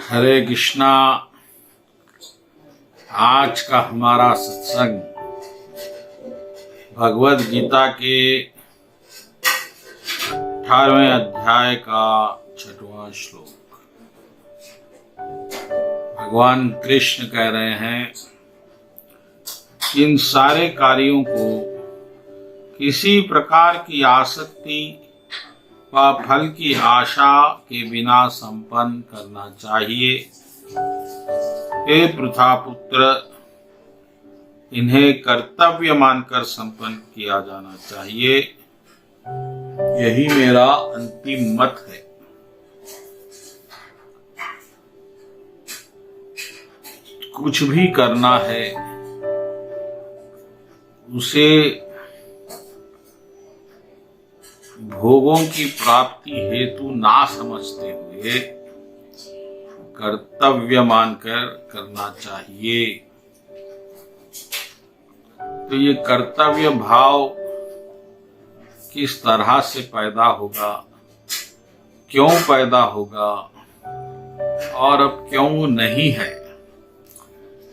हरे कृष्णा। आज का हमारा सत्संग भगवद गीता के 18वें अध्याय का 6वां श्लोक। भगवान कृष्ण कह रहे हैं कि इन सारे कार्यों को किसी प्रकार की आसक्ति व फल की आशा के बिना संपन्न करना चाहिए। हे पृथापुत्र, इन्हें कर्तव्य मानकर संपन्न किया जाना चाहिए। यही मेरा अंतिम मत है। कुछ भी करना है उसे भोगों की प्राप्ति हेतु ना समझते हुए कर्तव्य मानकर करना चाहिए। तो ये कर्तव्य भाव किस तरह से पैदा होगा, क्यों पैदा होगा और अब क्यों नहीं है,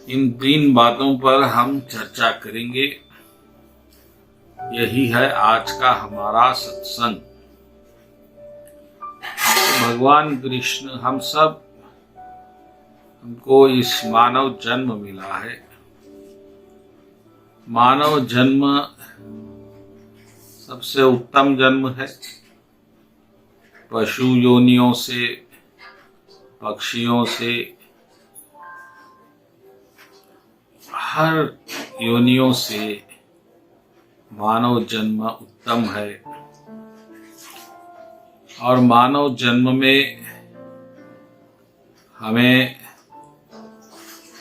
इन 3 बातों पर हम चर्चा करेंगे। यही है आज का हमारा सत्संग। भगवान कृष्ण हमको इस मानव जन्म मिला है। मानव जन्म सबसे उत्तम जन्म है। पशु योनियों से, पक्षियों से, हर योनियों से मानव जन्म उत्तम है। और मानव जन्म में हमें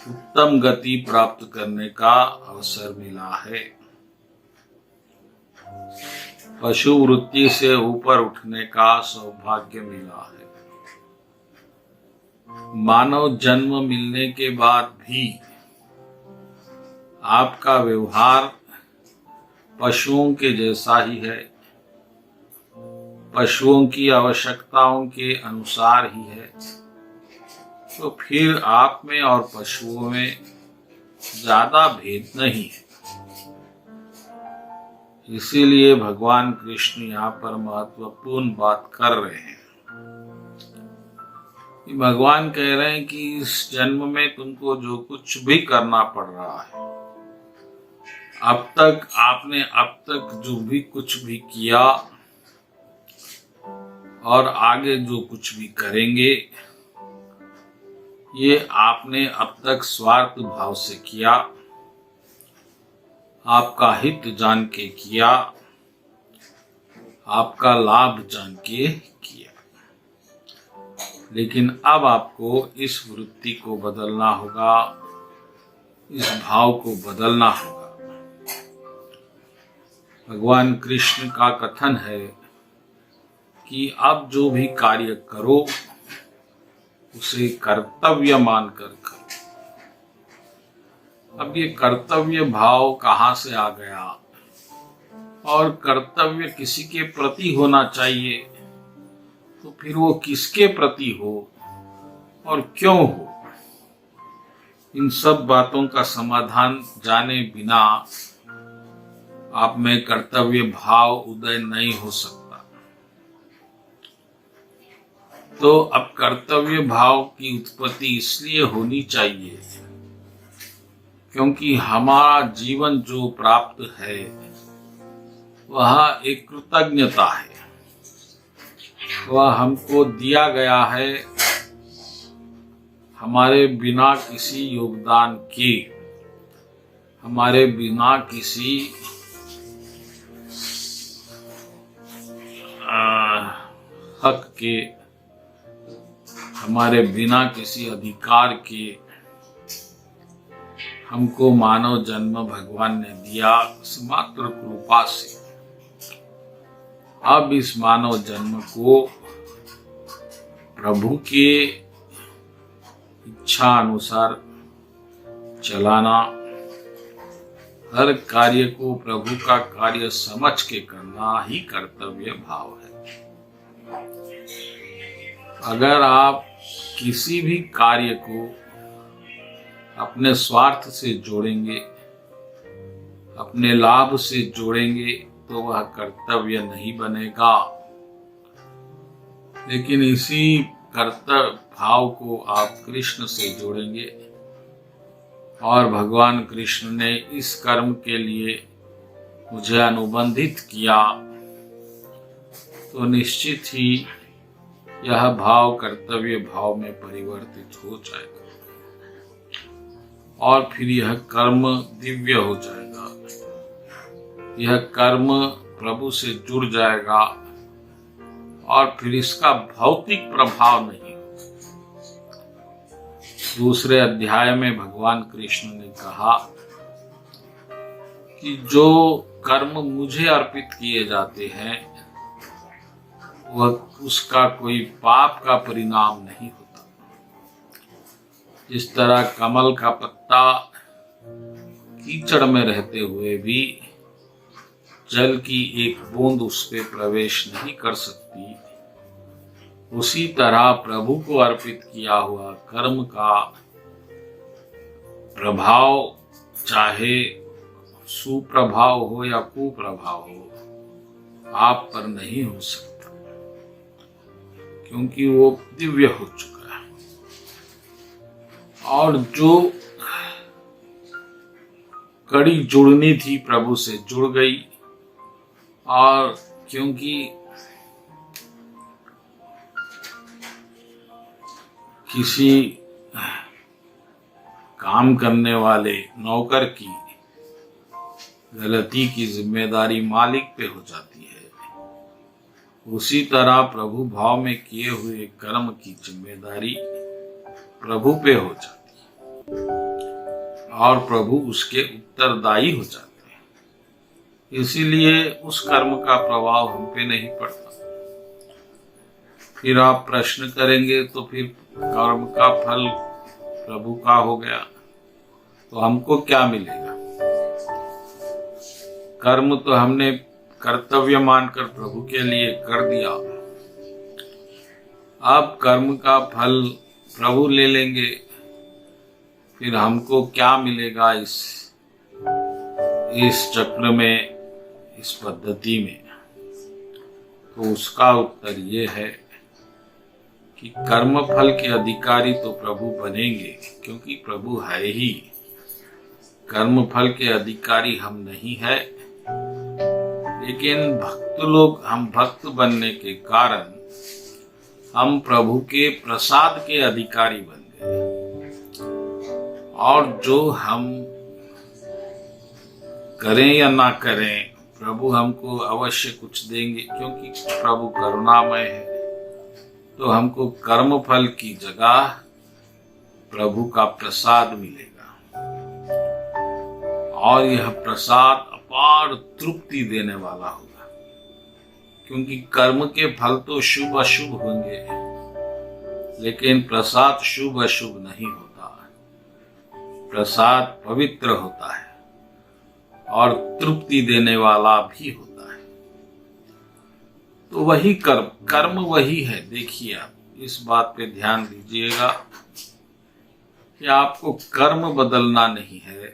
उत्तम गति प्राप्त करने का अवसर मिला है। पशु वृत्ति से ऊपर उठने का सौभाग्य मिला है। मानव जन्म मिलने के बाद भी आपका व्यवहार पशुओं के जैसा ही है, पशुओं की आवश्यकताओं के अनुसार ही है। तो फिर आप में और पशुओं में ज्यादा भेद नहीं है। इसीलिए भगवान कृष्ण यहाँ पर महत्वपूर्ण बात कर रहे हैं। भगवान कह रहे हैं कि इस जन्म में तुमको जो कुछ भी करना पड़ रहा है, अब तक जो भी कुछ भी किया और आगे जो कुछ भी करेंगे, ये आपने अब तक स्वार्थ भाव से किया, आपका हित जान के किया, आपका लाभ जान के किया। लेकिन अब आपको इस वृत्ति को बदलना होगा, इस भाव को बदलना होगा। भगवान कृष्ण का कथन है कि अब जो भी कार्य करो उसे कर्तव्य मानकर करो। अब ये कर्तव्य भाव कहाँ से आ गया? और कर्तव्य किसी के प्रति होना चाहिए, तो फिर वो किसके प्रति हो और क्यों हो? इन सब बातों का समाधान जाने बिना आप में कर्तव्य भाव उदय नहीं हो सकता। तो अब कर्तव्य भाव की उत्पत्ति इसलिए होनी चाहिए क्योंकि हमारा जीवन जो प्राप्त है वह एक कृतज्ञता है। वह हमको दिया गया है हमारे बिना किसी योगदान के, हमारे बिना किसी हक के, हमारे बिना किसी अधिकार के हमको मानव जन्म भगवान ने दिया मात्र कृपा से। अब इस मानव जन्म को प्रभु के इच्छा अनुसार चलाना, हर कार्य को प्रभु का कार्य समझ के करना ही कर्तव्य भाव है। अगर आप किसी भी कार्य को अपने स्वार्थ से जोड़ेंगे, अपने लाभ से जोड़ेंगे, तो वह कर्तव्य नहीं बनेगा। लेकिन इसी कर्तव्य भाव को आप कृष्ण से जोड़ेंगे और भगवान कृष्ण ने इस कर्म के लिए मुझे अनुबंधित किया, तो निश्चित ही यह भाव कर्तव्य भाव में परिवर्तित हो जाएगा और फिर यह कर्म दिव्य हो जाएगा। यह कर्म प्रभु से जुड़ जाएगा और फिर इसका भौतिक प्रभाव नहीं। दूसरे अध्याय में भगवान कृष्ण ने कहा कि जो कर्म मुझे अर्पित किए जाते हैं वह उसका कोई पाप का परिणाम नहीं होता। जिस तरह कमल का पत्ता कीचड़ में रहते हुए भी जल की एक बूंद उस पे प्रवेश नहीं कर सकती, उसी तरह प्रभु को अर्पित किया हुआ कर्म का प्रभाव चाहे सुप्रभाव हो या कुप्रभाव हो आप पर नहीं हो सकता, क्योंकि वो दिव्य हो चुका है। और जो कड़ी जुड़नी थी प्रभु से जुड़ गई, और क्योंकि किसी काम करने वाले नौकर की गलती की जिम्मेदारी मालिक पे हो जाती है, उसी तरह प्रभु भाव में किए हुए कर्म की जिम्मेदारी प्रभु पे हो जाती है और प्रभु उसके उत्तरदायी हो जाते हैं। इसीलिए उस कर्म का प्रभाव हम पे नहीं पड़ता। फिर आप प्रश्न करेंगे तो फिर कर्म का फल प्रभु का हो गया तो हमको क्या मिलेगा? कर्म तो हमने कर्तव्य मानकर प्रभु के लिए कर दिया, अब कर्म का फल प्रभु ले लेंगे, फिर हमको क्या मिलेगा इस चक्र में, इस पद्धति में? तो उसका उत्तर ये है कि कर्म फल के अधिकारी तो प्रभु बनेंगे, क्योंकि प्रभु है ही। कर्म फल के अधिकारी हम नहीं है, लेकिन भक्त लोग, हम भक्त बनने के कारण हम प्रभु के प्रसाद के अधिकारी बन गए। और जो हम करें या ना करें, प्रभु हमको अवश्य कुछ देंगे, क्योंकि प्रभु करुणामय है। तो हमको कर्म फल की जगह प्रभु का प्रसाद मिलेगा और यह प्रसाद अपार तृप्ति देने वाला होगा, क्योंकि कर्म के फल तो शुभ अशुभ होंगे, लेकिन प्रसाद शुभ अशुभ नहीं होता। प्रसाद पवित्र होता है और तृप्ति देने वाला भी होता है। तो वही कर्म वही है। देखिए, आप इस बात पे ध्यान दीजिएगा कि आपको कर्म बदलना नहीं है,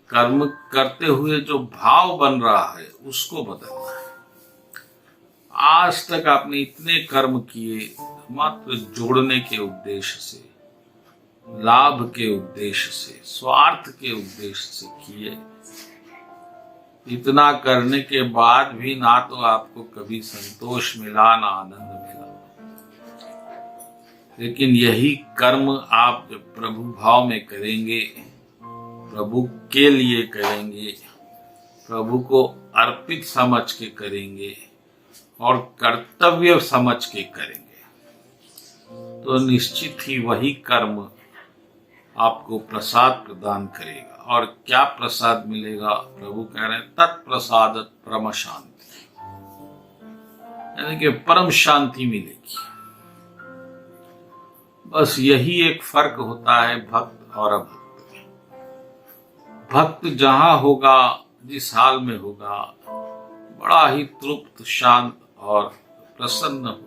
कर्म करते हुए जो भाव बन रहा है उसको बदलना है। आज तक आपने इतने कर्म किए मात्र जोड़ने के उद्देश्य से, लाभ के उद्देश्य से, स्वार्थ के उद्देश्य से किए। इतना करने के बाद भी ना तो आपको कभी संतोष मिला, ना आनंद मिला। लेकिन यही कर्म आप जब प्रभु भाव में करेंगे, प्रभु के लिए करेंगे, प्रभु को अर्पित समझ के करेंगे और कर्तव्य समझ के करेंगे, तो निश्चित ही वही कर्म आपको प्रसाद प्रदान करेगा। और क्या प्रसाद मिलेगा? प्रभु कह रहे हैं तत्प्रसाद परम शांति, यानी कि परम शांति मिलेगी। बस यही एक फर्क होता है भक्त और अभक्त में। भक्त जहां होगा, जिस हाल में होगा, बड़ा ही तृप्त, शांत और प्रसन्न होगा।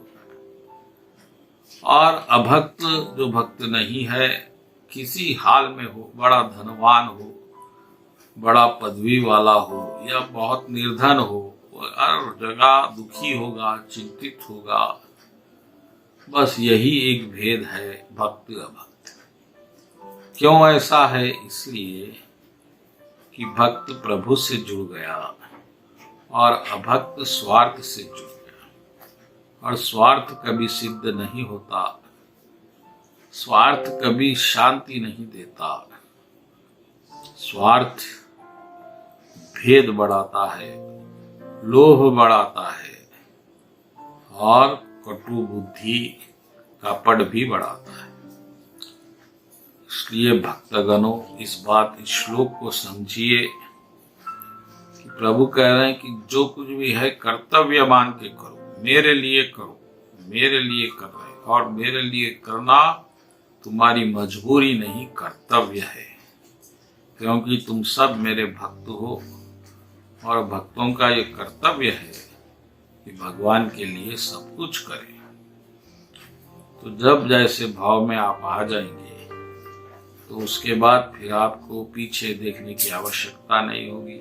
और अभक्त जो भक्त नहीं है, किसी हाल में हो, बड़ा धनवान हो, बड़ा पदवी वाला हो या बहुत निर्धन हो, हर जगह दुखी होगा, चिंतित होगा। बस यही एक भेद है भक्त अभक्त। क्यों ऐसा है? इसलिए कि भक्त प्रभु से जुड़ गया और अभक्त स्वार्थ से जुड़ गया। और स्वार्थ कभी सिद्ध नहीं होता, स्वार्थ कभी शांति नहीं देता। स्वार्थ भेद बढ़ाता है, लोभ बढ़ाता है और कटु बुद्धि कपट भी बढ़ाता है। इसलिए भक्तगणों, इस श्लोक को समझिए कि प्रभु कह रहे हैं कि जो कुछ भी है कर्तव्य मान के करो, मेरे लिए करो, मेरे लिए कर रहे हो। और मेरे लिए करना तुम्हारी मजबूरी नहीं, कर्तव्य है, क्योंकि तुम सब मेरे भक्त हो। और भक्तों का ये कर्तव्य है कि भगवान के लिए सब कुछ करें। तो जब जैसे भाव में आप आ जाएंगे तो उसके बाद फिर आपको पीछे देखने की आवश्यकता नहीं होगी।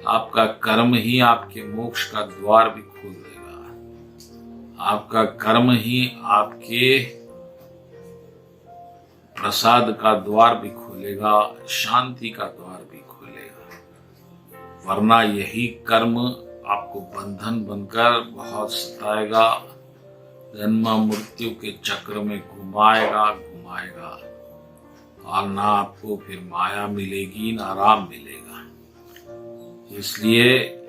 आपका कर्म ही आपके मोक्ष का द्वार भी खोल देगा। आपका कर्म ही आपके प्रसाद का द्वार भी खोलेगा, शांति का द्वार भी खोलेगा। वरना यही कर्म आपको बंधन बनकर बहुत सताएगा, जन्म मृत्यु के चक्र में घुमाएगा, और ना आपको फिर माया मिलेगी, ना आराम मिलेगा। इसलिए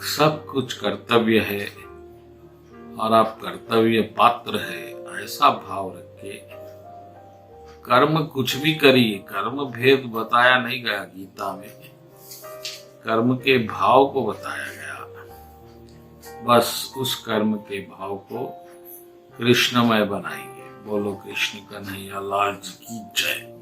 सब कुछ कर्तव्य है और आप कर्तव्य पात्र है, ऐसा भाव रखिए। कर्म कुछ भी करिए, कर्म भेद बताया नहीं गया गीता में, कर्म के भाव को बताया गया। बस उस कर्म के भाव को कृष्णमय बनाइए। बोलो कृष्ण कन्हैया लाल जी की जय।